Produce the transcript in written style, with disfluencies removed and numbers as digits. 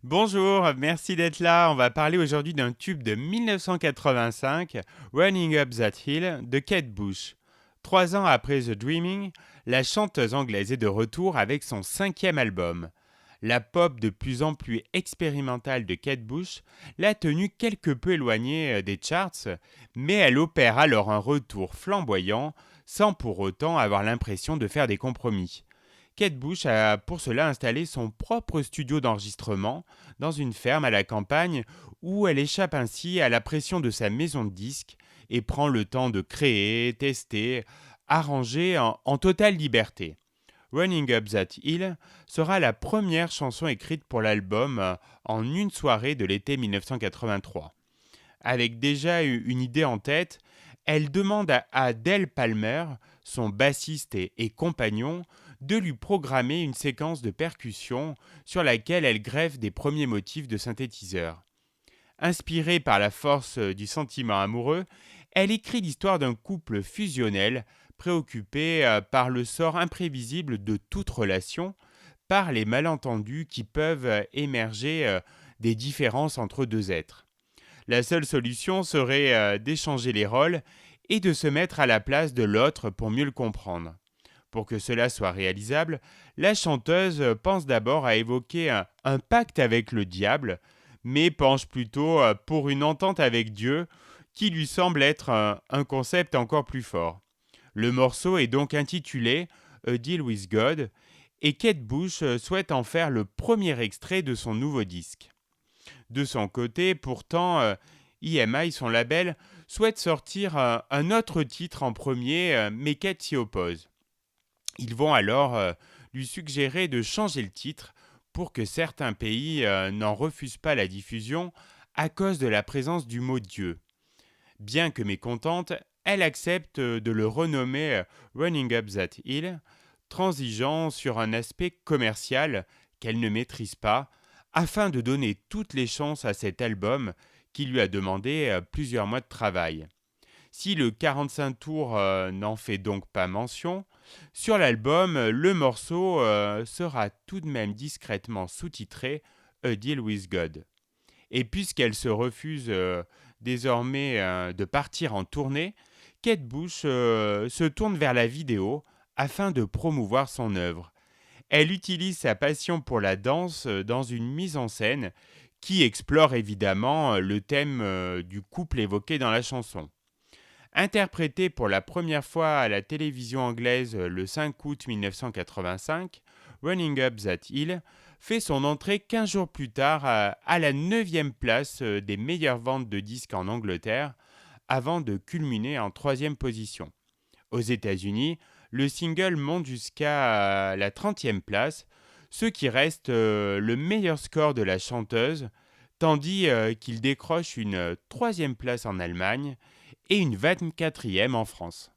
Bonjour, merci d'être là. On va parler aujourd'hui d'un tube de 1985, Running Up That Hill, de Kate Bush. 3 ans après The Dreaming, la chanteuse anglaise est de retour avec son 5e album. La pop de plus en plus expérimentale de Kate Bush l'a tenue quelque peu éloignée des charts, mais elle opère alors un retour flamboyant sans pour autant avoir l'impression de faire des compromis. Kate Bush a pour cela installé son propre studio d'enregistrement dans une ferme à la campagne où elle échappe ainsi à la pression de sa maison de disques et prend le temps de créer, tester, arranger en totale liberté. Running Up That Hill sera la première chanson écrite pour l'album en une soirée de l'été 1983. Avec déjà une idée en tête, elle demande à Del Palmer, son bassiste et compagnon, de lui programmer une séquence de percussions sur laquelle elle greffe des premiers motifs de synthétiseur. Inspirée par la force du sentiment amoureux, elle écrit l'histoire d'un couple fusionnel préoccupé par le sort imprévisible de toute relation, par les malentendus qui peuvent émerger des différences entre deux êtres. La seule solution serait d'échanger les rôles et de se mettre à la place de l'autre pour mieux le comprendre. Pour que cela soit réalisable, la chanteuse pense d'abord à évoquer un pacte avec le diable, mais penche plutôt pour une entente avec Dieu, qui lui semble être un concept encore plus fort. Le morceau est donc intitulé A Deal with God, et Kate Bush souhaite en faire le premier extrait de son nouveau disque. De son côté, pourtant, EMI, son label, souhaite sortir un autre titre en premier, mais Kate s'y oppose. Ils vont alors lui suggérer de changer le titre pour que certains pays n'en refusent pas la diffusion à cause de la présence du mot Dieu. Bien que mécontente, elle accepte de le renommer Running Up That Hill, transigeant sur un aspect commercial qu'elle ne maîtrise pas, afin de donner toutes les chances à cet album qui lui a demandé plusieurs mois de travail. Si le 45 tours n'en fait donc pas mention, sur l'album, le morceau sera tout de même discrètement sous-titré A Deal with God. Et puisqu'elle se refuse désormais de partir en tournée, Kate Bush se tourne vers la vidéo afin de promouvoir son œuvre. Elle utilise sa passion pour la danse dans une mise en scène qui explore évidemment le thème du couple évoqué dans la chanson. Interprété pour la première fois à la télévision anglaise le 5 août 1985, Running Up That Hill fait son entrée 15 jours plus tard à la 9e place des meilleures ventes de disques en Angleterre, avant de culminer en 3e position. Aux États-Unis, le single monte jusqu'à la 30e place, ce qui reste le meilleur score de la chanteuse, tandis qu'il décroche une 3e place en Allemagne et une 24e en France.